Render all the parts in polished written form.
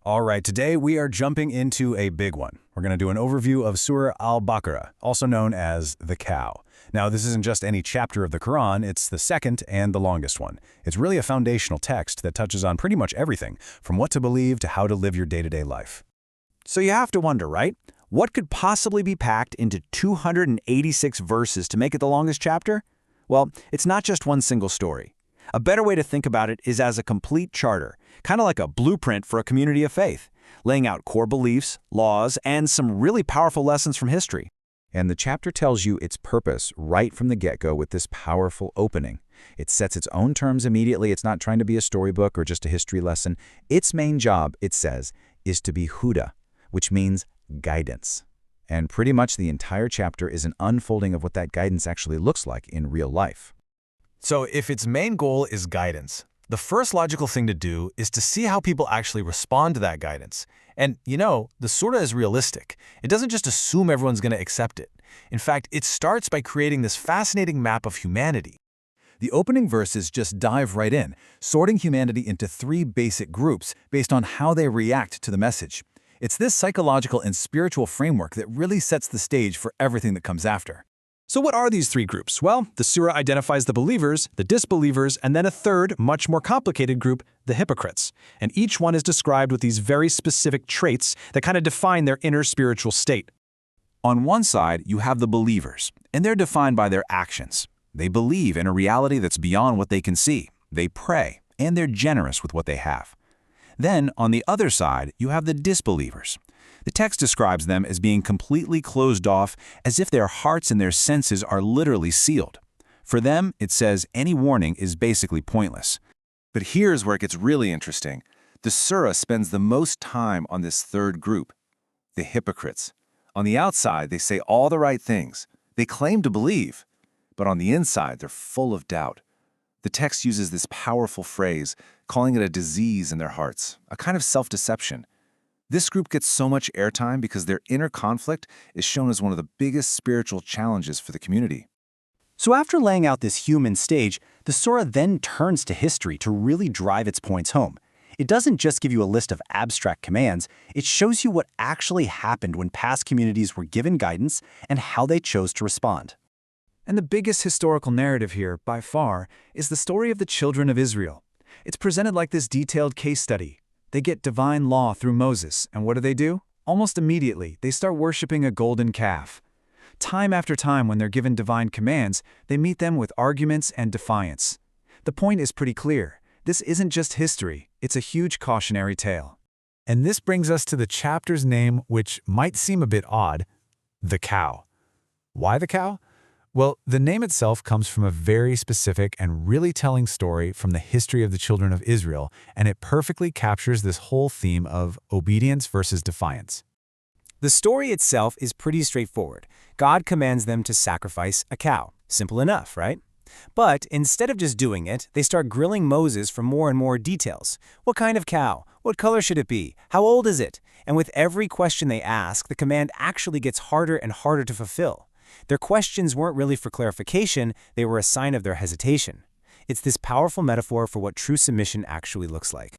All right, today we are jumping into a big one. We're going to do an overview of Surah Al-Baqarah, also known as the cow. Now, this isn't just any chapter of the Quran, it's the second and the longest one. It's really a foundational text that touches on pretty much everything, from what to believe to how to live your day-to-day life. So you have to wonder, right? What could possibly be packed into 286 verses to make it the longest chapter? Well, it's not just one single story. A better way to think about it is as a complete charter, kind of like a blueprint for a community of faith, laying out core beliefs, laws, and some really powerful lessons from history. And the chapter tells you its purpose right from the get-go with this powerful opening. It sets its own terms immediately. It's not trying to be a storybook or just a history lesson. Its main job, it says, is to be huda, which means guidance. And pretty much the entire chapter is an unfolding of what that guidance actually looks like in real life. So if its main goal is guidance, the first logical thing to do is to see how people actually respond to that guidance. And, the surah is realistic. It doesn't just assume everyone's going to accept it. In fact, it starts by creating this fascinating map of humanity. The opening verses just dive right in, sorting humanity into three basic groups based on how they react to the message. It's this psychological and spiritual framework that really sets the stage for everything that comes after. So what are these three groups? Well, the surah identifies the believers, the disbelievers, and then a third, much more complicated group, the hypocrites. And each one is described with these very specific traits that kind of define their inner spiritual state. On one side, you have the believers, and they're defined by their actions. They believe in a reality that's beyond what they can see. They pray, and they're generous with what they have. Then, on the other side, you have the disbelievers. The text describes them as being completely closed off, as if their hearts and their senses are literally sealed. For them, it says any warning is basically pointless. But here's where it gets really interesting. The surah spends the most time on this third group, the hypocrites. On the outside, they say all the right things. They claim to believe, but on the inside, they're full of doubt. The text uses this powerful phrase, calling it a disease in their hearts, a kind of self-deception. This group gets so much airtime because their inner conflict is shown as one of the biggest spiritual challenges for the community. So after laying out this human stage, the surah then turns to history to really drive its points home. It doesn't just give you a list of abstract commands, it shows you what actually happened when past communities were given guidance and how they chose to respond. And the biggest historical narrative here, by far, is the story of the children of Israel. It's presented like this detailed case study. They get divine law through Moses, and what do? Almost immediately, they start worshiping a golden calf. Time after time, when they're given divine commands, they meet them with arguments and defiance. The point is pretty clear. This isn't just history, it's a huge cautionary tale. And this brings us to the chapter's name, which might seem a bit odd, the cow. Why the cow? Well, the name itself comes from a very specific and really telling story from the history of the children of Israel, and it perfectly captures this whole theme of obedience versus defiance. The story itself is pretty straightforward. God commands them to sacrifice a cow. Simple enough, right? But instead of just doing it, they start grilling Moses for more and more details. What kind of cow? What color should it be? How old is it? And with every question they ask, the command actually gets harder and harder to fulfill. Their questions weren't really for clarification, they were a sign of their hesitation. It's this powerful metaphor for what true submission actually looks like.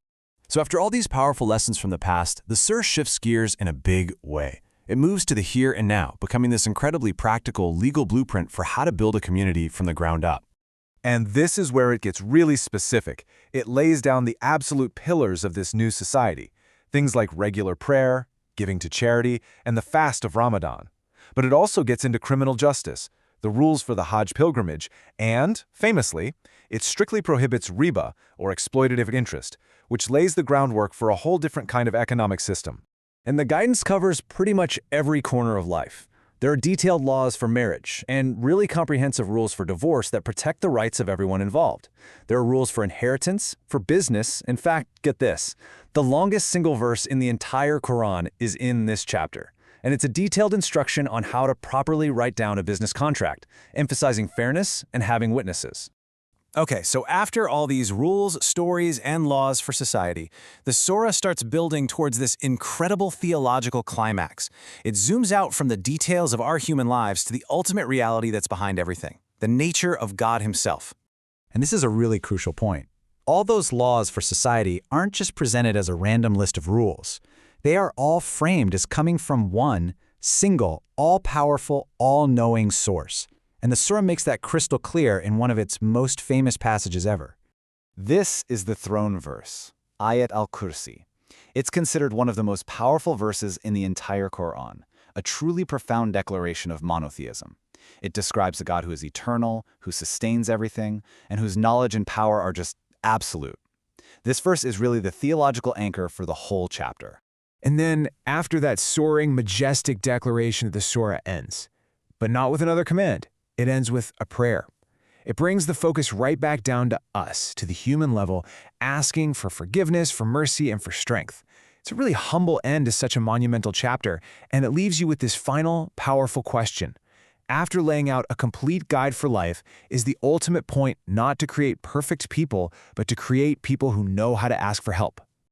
So after all these powerful lessons from the past, the surah shifts gears in a big way. It moves to the here and now, becoming this incredibly practical legal blueprint for how to build a community from the ground up. And this is where it gets really specific. It lays down the absolute pillars of this new society, things like regular prayer, giving to charity, and the fast of Ramadan. But it also gets into criminal justice, the rules for the Hajj pilgrimage, and, famously, it strictly prohibits Riba, or exploitative interest, which lays the groundwork for a whole different kind of economic system. And the guidance covers pretty much every corner of life. There are detailed laws for marriage and really comprehensive rules for divorce that protect the rights of everyone involved. There are rules for inheritance, for business. In fact, get this, the longest single verse in the entire Quran is in this chapter. And it's a detailed instruction on how to properly write down a business contract, emphasizing fairness and having witnesses. Okay, so after all these rules, stories, and laws for society, the surah starts building towards this incredible theological climax. It zooms out from the details of our human lives to the ultimate reality that's behind everything, the nature of God himself. And this is a really crucial point. All those laws for society aren't just presented as a random list of rules. They are all framed as coming from one single, all-powerful, all-knowing source. And the surah makes that crystal clear in one of its most famous passages ever. This is the throne verse, Ayat al-Kursi. It's considered one of the most powerful verses in the entire Quran, a truly profound declaration of monotheism. It describes a God who is eternal, who sustains everything, and whose knowledge and power are just absolute. This verse is really the theological anchor for the whole chapter. And then, after that soaring, majestic declaration, the surah ends. But not with another command. It ends with a prayer. It brings the focus right back down to us, to the human level, asking for forgiveness, for mercy, and for strength. It's a really humble end to such a monumental chapter, and it leaves you with this final, powerful question. After laying out a complete guide for life, is the ultimate point not to create perfect people, but to create people who know how to ask for help?